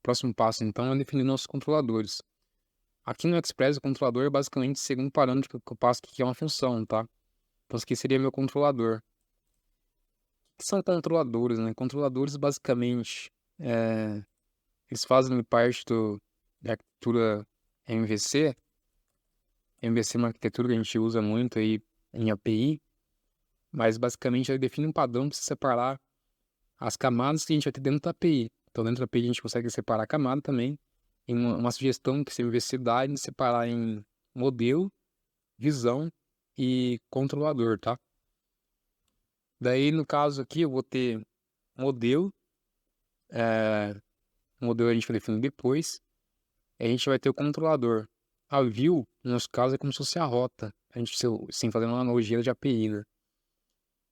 próximo passo, então, é definir nossos controladores. Aqui no Express, o controlador é basicamente o segundo parâmetro que eu passo, que é uma função, tá? Então, esse aqui seria meu controlador. O que são controladores, né? Controladores, basicamente, eles fazem parte da arquitetura MVC. MVC é uma arquitetura que a gente usa muito aí em API, mas basicamente ele define um padrão para separar as camadas que a gente vai ter dentro da API. Então, dentro da API a gente consegue separar a camada também. E uma sugestão que esse MVC dá é de separar em modelo, visão e controlador, tá? Daí, no caso aqui, eu vou ter modelo. Modelo a gente vai definir depois. E a gente vai ter o controlador. A view, no nosso caso, é como se fosse a rota. A gente, sem fazer uma analogia de API, né?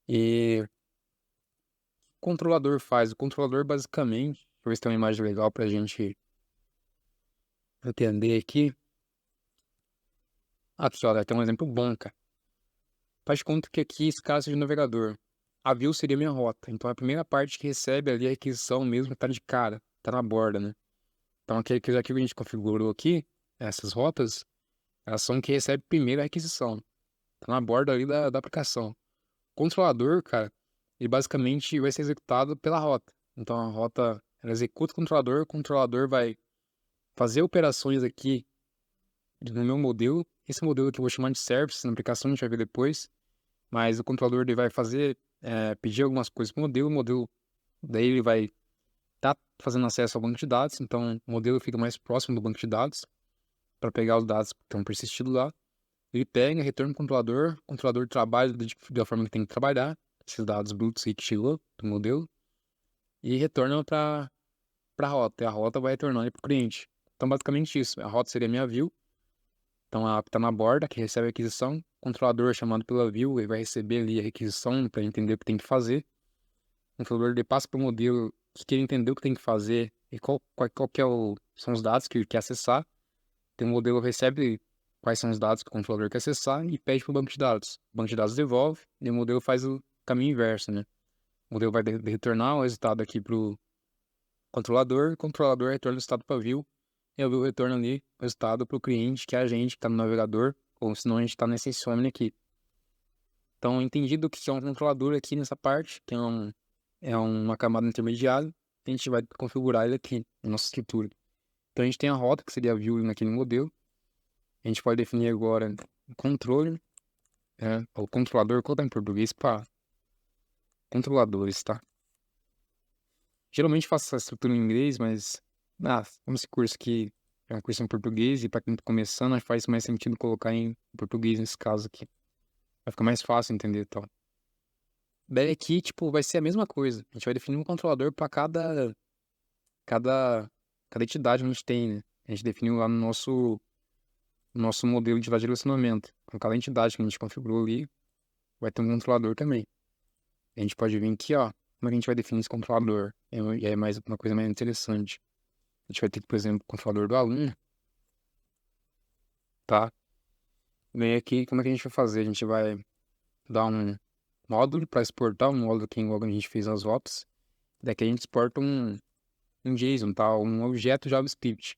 E o controlador faz? O controlador, basicamente, deixa eu ver se tem uma imagem legal pra gente entender aqui. Aqui, olha, tem um exemplo bom, cara. Faz de conta que aqui, esse caso de navegador, a view seria minha rota. Então, a primeira parte que recebe ali a requisição mesmo tá de cara, tá na borda, né? Então, aquele que a gente configurou aqui, essas rotas, elas são que recebe primeiro a requisição. Tá na borda ali da aplicação. O controlador, cara, ele basicamente vai ser executado pela rota. Então, a rota, ela executa o controlador vai fazer operações aqui no meu modelo. Esse modelo aqui eu vou chamar de service, na aplicação a gente vai ver depois. Mas o controlador ele vai fazer, pedir algumas coisas para o modelo daí ele vai estar fazendo acesso ao banco de dados, então o modelo fica mais próximo do banco de dados para pegar os dados que estão persistidos lá. Ele pega, retorna para o controlador trabalha da forma que tem que trabalhar, esses dados brutos aí que chegou do modelo, e retorna para a rota, e a rota vai retornar para o cliente. Então, basicamente isso, a rota seria a minha view, então a app está na borda, que recebe a requisição, o controlador chamado pela view, ele vai receber ali a requisição para entender o que tem que fazer, o controlador ele passa para o modelo que ele entendeu o que tem que fazer e qual que são os dados que ele quer acessar. Então, o modelo recebe quais são os dados que o controlador quer acessar e pede para o banco de dados. O banco de dados devolve e o modelo faz o caminho inverso, né? O modelo vai retornar o resultado aqui para o controlador retorna o resultado para a view e a view retorna ali o resultado para o cliente, que é a gente que está no navegador, ou senão a gente está nesse SOM aqui. Então, entendido o que é um controlador aqui nessa parte, que é uma camada intermediária, a gente vai configurar ele aqui na nossa escritura. Então, a gente tem a rota, que seria a view naquele modelo. A gente pode definir agora o controle, o controlador, colocar em português para controladores, tá? Geralmente faço essa estrutura em inglês, mas como esse curso aqui é um curso em português e para quem tá começando, faz mais sentido colocar em português nesse caso aqui. Vai ficar mais fácil entender, então. Daí aqui, tipo, vai ser a mesma coisa. A gente vai definir um controlador para cada, cada entidade que a gente tem, né? A gente definiu lá no nosso modelo de relacionamento. Com cada entidade que a gente configurou ali, vai ter um controlador também. A gente pode vir aqui, ó, como é que a gente vai definir esse controlador. E é mais uma coisa mais interessante. A gente vai ter, por exemplo, o controlador do aluno, tá? Bem aqui, como é que a gente vai fazer? A gente vai dar um módulo para exportar, um módulo aqui igual a gente fez as rotas. Daqui a gente exporta um JSON, tá? Um objeto JavaScript.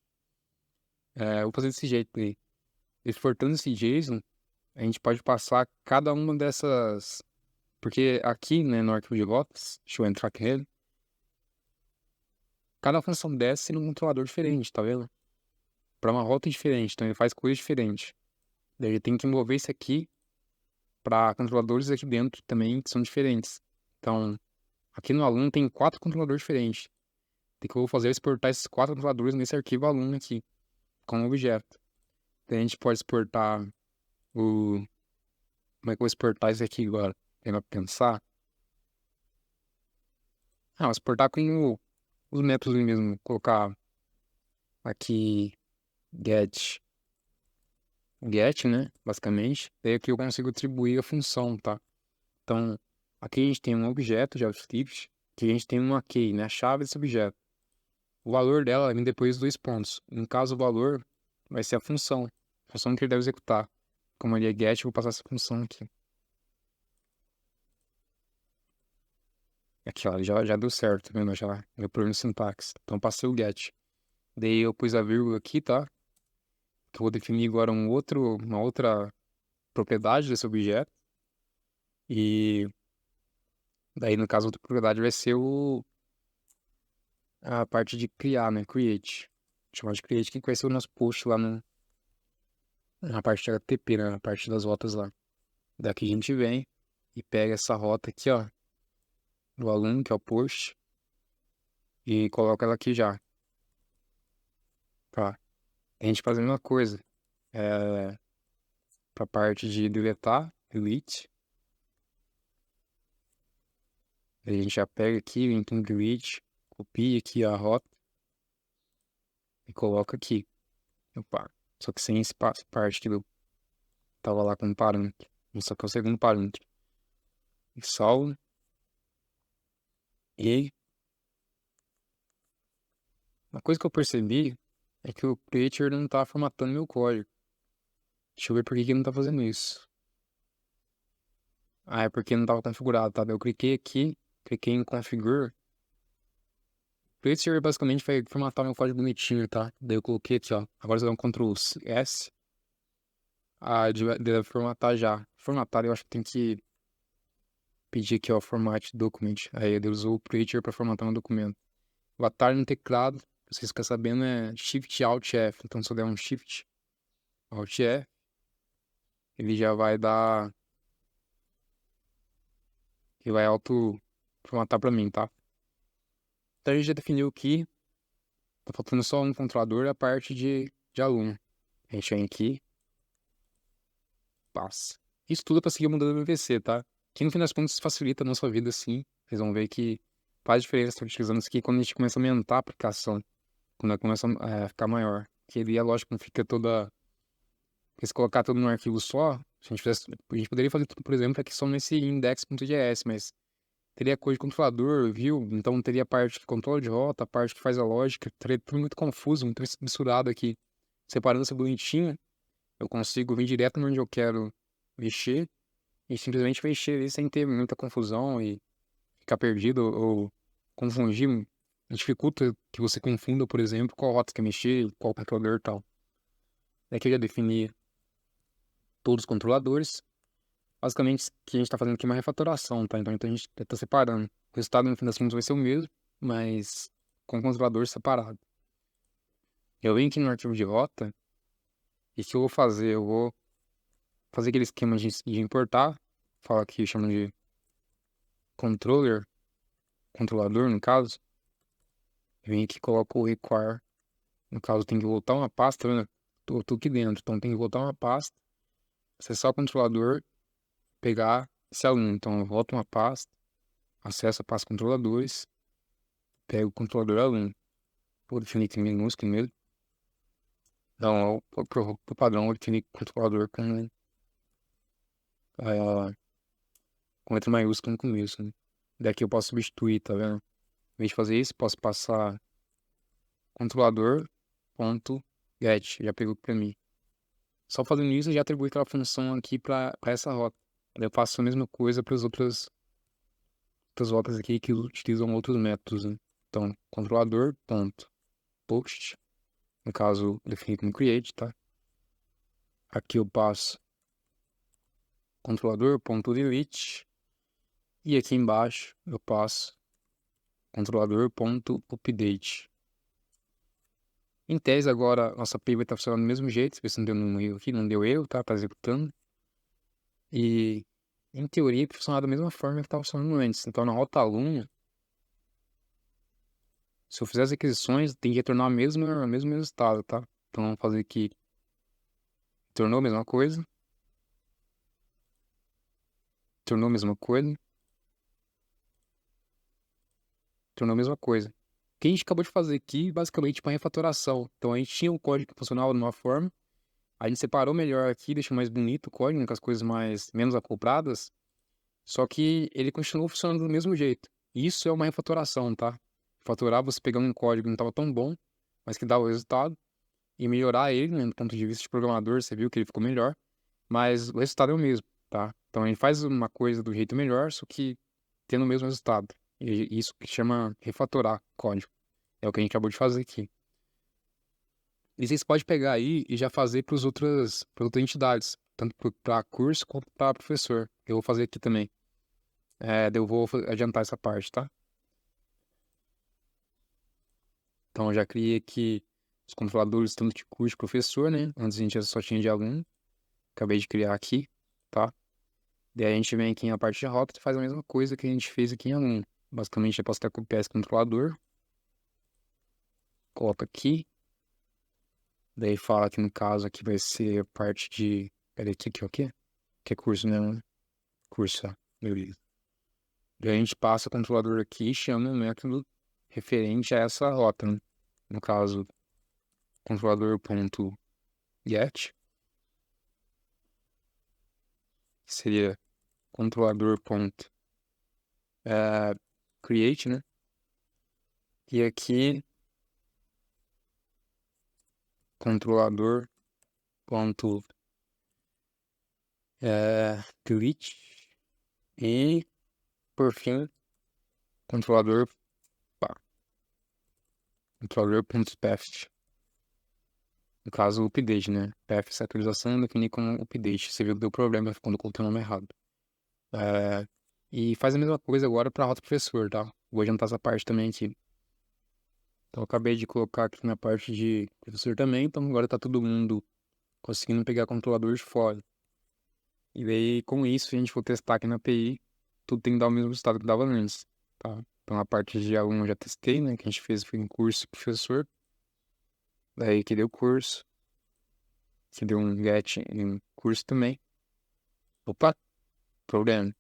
Eu vou fazer desse jeito aí. Exportando esse JSON, a gente pode passar cada uma dessas. Porque aqui, né, no arquivo de rotas, deixa eu entrar aqui. Cada função dessa tem um controlador diferente, tá vendo? Para uma rota diferente, então ele faz coisas diferentes. Daí ele tem que envolver isso aqui para controladores aqui dentro também que são diferentes. Então, aqui no aluno tem 4 controladores diferentes. O que eu vou fazer é exportar esses 4 controladores nesse arquivo aluno aqui, como objeto. Daí a gente pode exportar o... Como é que eu vou exportar isso aqui agora? Pra pensar. Vou exportar com os métodos mesmo. Colocar aqui get, né? Basicamente. Daí aqui eu consigo atribuir a função, tá? Então, aqui a gente tem um objeto JavaScript, que a gente tem uma key, né? A chave desse objeto. O valor dela vem depois dos 2 pontos. No caso, o valor vai ser a função que ele deve executar. Como ele é get, eu vou passar essa função aqui. Aqui, ó, já deu certo, tá vendo? Já deu problema de sintaxe. Então, passei o get. Daí eu pus a vírgula aqui, tá? Que eu vou definir agora uma outra propriedade desse objeto. E daí, no caso, a outra propriedade vai ser a parte de criar, né? Create. Chamar de create, que vai ser o nosso post lá na parte da TP, né? Na parte das rotas lá. Daqui a gente vem e pega essa rota aqui, ó, do aluno, que é o post, e coloca ela aqui já, tá? A gente faz a mesma coisa, pra parte de deletar, delete. Aí a gente já pega aqui, vem com delete, copia aqui a rota e coloca aqui. Opa, só que sem esse parte que eu tava lá com parâmetro. Só que é o segundo parâmetro. E salvo. E uma coisa que eu percebi é que o Creator não tá formatando meu código. Deixa eu ver por que que não tá fazendo isso. Ah, é porque não tava configurado, tá? Daí eu cliquei aqui, cliquei em configure. O Creator basicamente vai formatar meu código bonitinho, tá? Daí eu coloquei aqui, ó. Agora você dá um Ctrl S. Ah, deve formatar já. Formatar, eu acho que tem que pedir aqui, ó, Format Document. Aí ele usou o Creator pra formatar meu documento. O atalho no teclado, pra vocês ficarem sabendo, é Shift Alt F. Então se eu der um Shift Alt F, ele já vai dar. Ele vai auto formatar pra mim, tá? Então a gente já definiu aqui. Tá faltando só um controlador e a parte de aluno. A gente vem aqui, passa. Isso tudo é pra seguir o modelo MVC, tá? Que no fim das contas facilita a nossa vida, sim. Vocês vão ver que faz diferença estar utilizando isso aqui quando a gente começa a aumentar a aplicação. Quando ela começa a ficar maior. Que ali a lógica não fica toda. Porque se colocar tudo num arquivo só, se a gente fizesse, a gente poderia fazer tudo, por exemplo, aqui só nesse index.js, mas teria coisa de controlador, viu? Então teria a parte que controla de rota, a parte que faz a lógica, teria tudo muito confuso, muito misturado aqui. Separando essa bonitinha, eu consigo vir direto onde eu quero mexer e simplesmente mexer ali sem ter muita confusão e ficar perdido ou confundir. Dificulta que você confunda, por exemplo, qual rota você quer mexer, qual controlador e tal. Daqui eu já defini todos os controladores. Basicamente, o que a gente está fazendo aqui é uma refatoração, tá? Então a gente está separando. O resultado, no fim das contas, vai ser o mesmo, mas com o controlador separado. Eu venho aqui no arquivo de rota e o que eu vou fazer? Eu vou fazer aquele esquema de importar. Fala aqui, chama de controller, controlador, no caso. Eu venho aqui e coloco o require. No caso, tem que voltar uma pasta, né? Tô aqui dentro, então tem que voltar uma pasta, acessar o controlador, pegar esse aluno. Então eu volto uma pasta, acesso a pasta controladores, pego o controlador aluno. Vou definir aqui minúsculo mesmo. Então, pro padrão, eu definir controlador com letra maiúscula no começo, né? Daqui eu posso substituir, tá vendo? Em vez de fazer isso, posso passar controlador.get, já pegou pra mim. Só fazendo isso, eu já atribui aquela função aqui pra essa rota. Daí eu faço a mesma coisa para as outras rotas aqui que utilizam outros métodos, né? Então, controlador.post, no caso, definido como create, tá? Aqui eu passo controlador.delete e aqui embaixo eu passo controlador.update. Em tese, agora, nossa API vai estar funcionando do mesmo jeito. Se não deu nenhum erro aqui, não deu erro, tá? Tá executando. E, em teoria, vai funcionar da mesma forma que estava funcionando antes. Então, na rota aluno, se eu fizer as aquisições, tem que retornar o mesmo resultado, tá? Então, vamos fazer aqui. Tornou a mesma coisa. Tornou a mesma coisa. Tornou a mesma coisa. O que a gente acabou de fazer aqui, basicamente, uma refatoração. Então, a gente tinha um código que funcionava de uma forma. A gente separou melhor aqui, deixou mais bonito o código, né, com as coisas menos acopladas. Só que ele continuou funcionando do mesmo jeito. Isso é uma refatoração, tá? Refatorar você pegando um código que não estava tão bom, mas que dá o resultado, e melhorar ele, né, do ponto de vista de programador, você viu que ele ficou melhor, mas o resultado é o mesmo, tá? Então a gente faz uma coisa do jeito melhor, só que tendo o mesmo resultado. E isso que chama refatorar código. É o que a gente acabou de fazer aqui. E vocês podem pegar aí e já fazer para outras entidades, tanto para curso quanto para professor. Eu vou fazer aqui também. Daí eu vou adiantar essa parte, tá? Então eu já criei aqui os controladores tanto de curso de professor, né? Antes a gente só tinha de aluno. Acabei de criar aqui, tá? Daí a gente vem aqui na parte de rota e faz a mesma coisa que a gente fez aqui em aluno. Basicamente eu posso estar com o PS controlador. Coloca aqui. Daí fala que no caso aqui vai ser a parte de... Peraí, aqui, o quê? Que é curso, né? Curso, tá? Beleza. Daí a gente passa o controlador aqui e chama o método referente a essa rota, né? No caso, controlador.get seria controlador.create, né? E aqui, controlador.delete e, por fim, controlador, pá, controlador.path. No caso, o update, né? Path, essa atualização, eu defini como update. Você viu que deu problema quando eu coloquei o nome errado. E faz a mesma coisa agora para rota professor, tá? Vou adiantar essa parte também aqui. Então, eu acabei de colocar aqui na parte de professor também, então agora tá todo mundo conseguindo pegar controlador de fora. E daí, com isso, se a gente for testar aqui na API, tudo tem que dar o mesmo resultado que dava antes, tá? Então, a parte de aluno eu já testei, né? Que a gente fez foi em curso professor. Daí, que deu curso. Que deu um get em curso também. Opa, problema.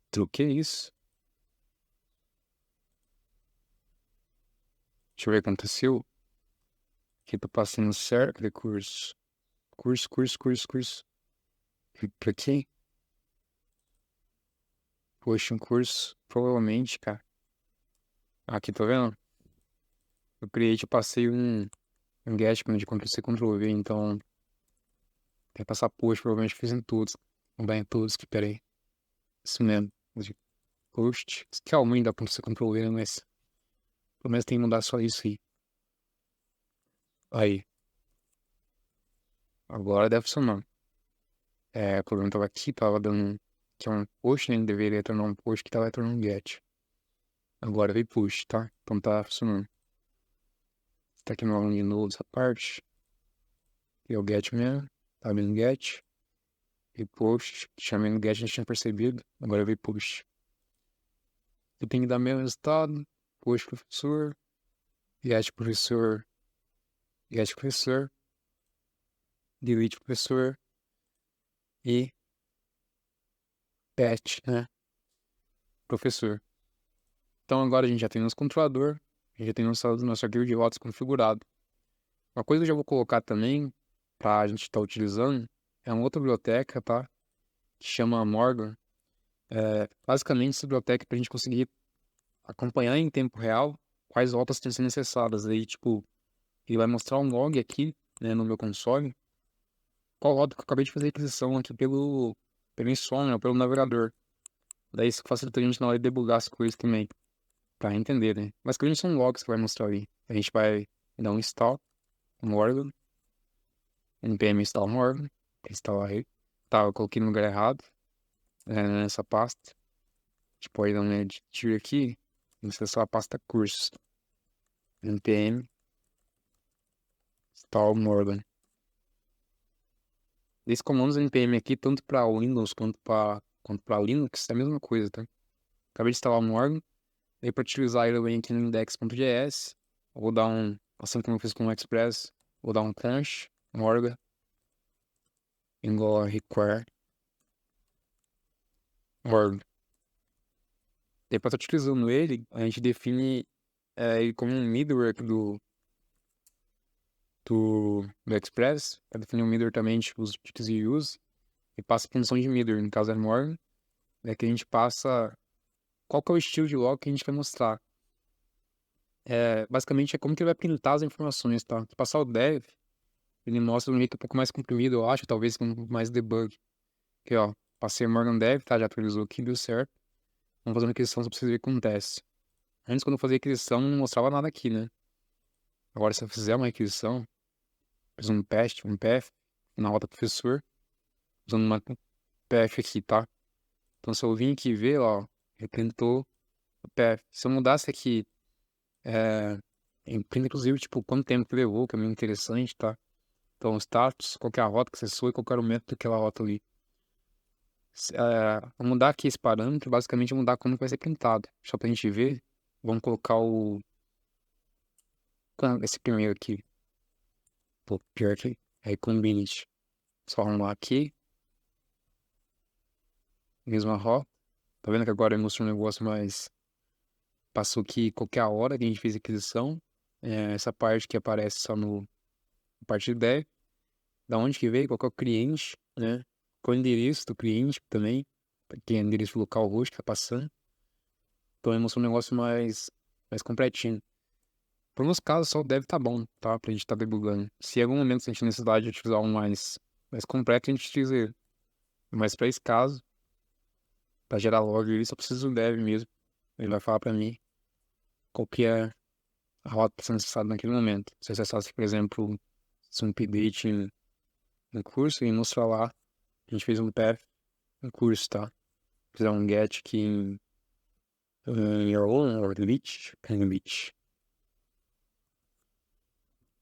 Troquei isso. Deixa eu ver o que aconteceu. Aqui tô passando certo. Cadê curso? Curso. Pra quê? Poxa, um curso. Provavelmente, cara. Aqui, tá vendo? Eu criei, eu passei um get de Ctrl-C, Ctrl-V, então tem que passar post, provavelmente fiz em todos. Vamos dar em todos aqui, peraí. Isso mesmo. Post. Isso que é o ruim da Ctrl-C, Ctrl-V, né? Mas pelo menos tem que mudar só isso aí. Aí. Agora deve funcionar. O problema tava aqui, tava dando... Que é um post, né? Deveria tornar um post que tava tornando um get. Agora veio push, tá? Então tá funcionando. Tá aqui no aluno de novo essa parte. E é o get mesmo. Tá abrindo get. E post. Chamei no get, a gente tinha percebido. Agora veio push. Eu tenho que dar mesmo resultado. Push professor. Get professor. Get professor. Delete professor. E patch, né? Professor. Então agora a gente já tem nosso controlador. A gente já tem nosso arquivo de rotas configurado. Uma coisa que eu já vou colocar também, pra gente estar utilizando, é uma outra biblioteca, tá? Que chama Morgan. Basicamente, essa biblioteca é pra gente conseguir acompanhar em tempo real quais rotas estão sendo acessadas. Aí, tipo, ele vai mostrar um log aqui, né, no meu console, qual rota que eu acabei de fazer a aquisição aqui pelo Insomnia, pelo navegador. Daí isso facilita a gente na hora de debugar as coisas também, pra entender, né? Mas que são logs que vai mostrar aí. A gente vai dar um install, um Morgan, npm install Morgan, instalar aí. Tá, eu coloquei no lugar errado, nessa pasta. A gente pode dar um edit aqui, acessar a pasta cursos. npm install Morgan. Esses comandos npm aqui, tanto para Windows quanto para Linux, é a mesma coisa, tá? Acabei de instalar o Morgan. Daí para utilizar ele, eu venho aqui no index.js. Vou dar assim como eu fiz com o Express, vou dar um const Morgan igual a require Morgan. Daí para estar utilizando ele, a gente define ele como um middleware do Express. Para definir um middleware também, a gente usa o use e passa a função de middleware, no caso é Morgan. Daí que a gente passa qual que é o estilo de log que a gente vai mostrar. Basicamente é como que ele vai printar as informações, tá? Se passar o dev, ele mostra de um jeito um pouco mais comprimido, eu acho, talvez com um pouco mais debug. Aqui, ó, passei o Morgan Dev, tá? Já atualizou aqui, deu certo. Vamos fazer uma aquisição só pra vocês verem o que acontece. Antes, quando eu fazia aquisição, não mostrava nada aqui, né? Agora, se eu fizer uma requisição, fiz um path, na rota professor, usando uma path aqui, tá? Então, se eu vim aqui ver, ó, representou o path. Se eu mudasse aqui, representa, inclusive, tipo, quanto tempo que levou, que é meio interessante, tá? Então, o status, qual que é a rota que acessou e qual que era o método daquela rota ali. Vou mudar aqui esse parâmetro, basicamente mudar como que vai ser printado. Só pra gente ver, vamos colocar esse primeiro aqui. Pô, pior que é combined. Só arrumar aqui, mesma rota. Tá vendo que agora ele mostrou um negócio mais... Passou aqui qualquer hora que a gente fez a aquisição. Essa parte que aparece só no... Na parte de dev. Da onde que veio, qual que é o cliente, né? Qual o endereço do cliente também. Que é o endereço local host que tá passando. Então ele mostrou um negócio mais completinho. Para meus casos, só o dev tá bom, tá? Pra gente tá debugando. Se em algum momento a gente necessidade de utilizar um mais completo, a gente utiliza ele. Mas para esse caso, para gerar log, ele só precisa do dev mesmo. Ele vai falar para mim qual que é a rota que está sendo acessada naquele momento. Se acessasse, por exemplo, se um update no curso, e mostrar lá, a gente fez um path no curso, tá? Fizer um get aqui em your own or delete,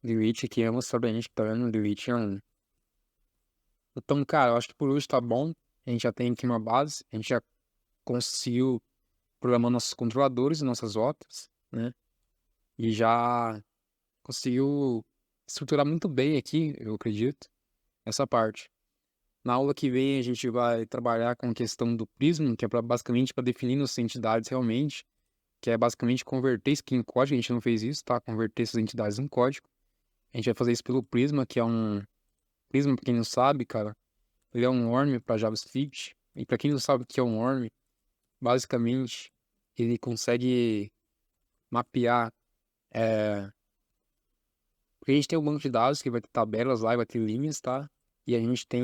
delete aqui é mostrar pra gente que tá vendo, delete é um. Então, cara, eu acho que por hoje tá bom. A gente já tem aqui uma base, a gente já conseguiu programar nossos controladores e nossas rotas, né? E já conseguiu estruturar muito bem aqui, eu acredito, essa parte. Na aula que vem a gente vai trabalhar com a questão do Prism, que é basicamente para definir nossas entidades realmente, que é basicamente converter isso aqui em código. A gente não fez isso, tá? Converter essas entidades em código. A gente vai fazer isso pelo Prisma, que é um... Prisma, pra quem não sabe, cara, ele é um worm para JavaScript. E para quem não sabe o que é um worm, basicamente ele consegue mapear... Porque a gente tem um banco de dados que vai ter tabelas lá e vai ter linhas, tá? E a gente tem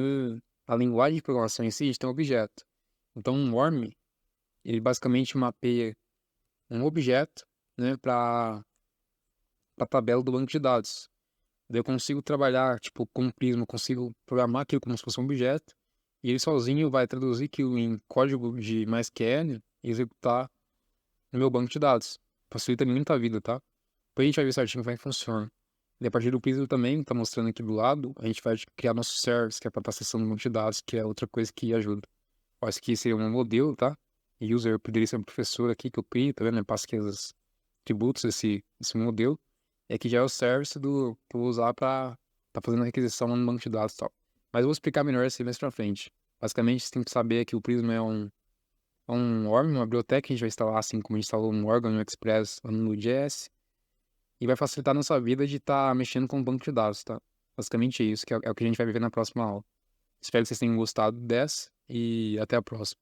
a linguagem de programação em si, a gente tem um objeto. Então, um worm, ele basicamente mapeia um objeto, né, para a tabela do banco de dados. Daí eu consigo trabalhar, tipo, com o Prisma, eu consigo programar aquilo como se fosse um objeto, e ele sozinho vai traduzir aquilo em código de MySQL e executar no meu banco de dados. Facilita muito a vida, tá? Depois a gente vai ver certinho como é que funciona. E a partir do Prisma também, tá mostrando aqui do lado, a gente vai criar nosso service, que é para estar acessando um monte de dados, que é outra coisa que ajuda. Acho que seria um modelo, tá? E user poderia ser um professor aqui que eu crio, tá vendo? Eu passo aqui os atributos desse modelo. E aqui já é o service que eu vou usar para tá fazendo a requisição no banco de dados e tal. Mas eu vou explicar melhor assim mais pra frente. Basicamente, você tem que saber que o Prisma é um órgão, uma biblioteca que a gente vai instalar, assim como a gente instalou um órgão no Express no Node.js. E vai facilitar a nossa vida de estar mexendo com o banco de dados, tá? Basicamente é isso, que é o que a gente vai viver na próxima aula. Espero que vocês tenham gostado dessa e até a próxima.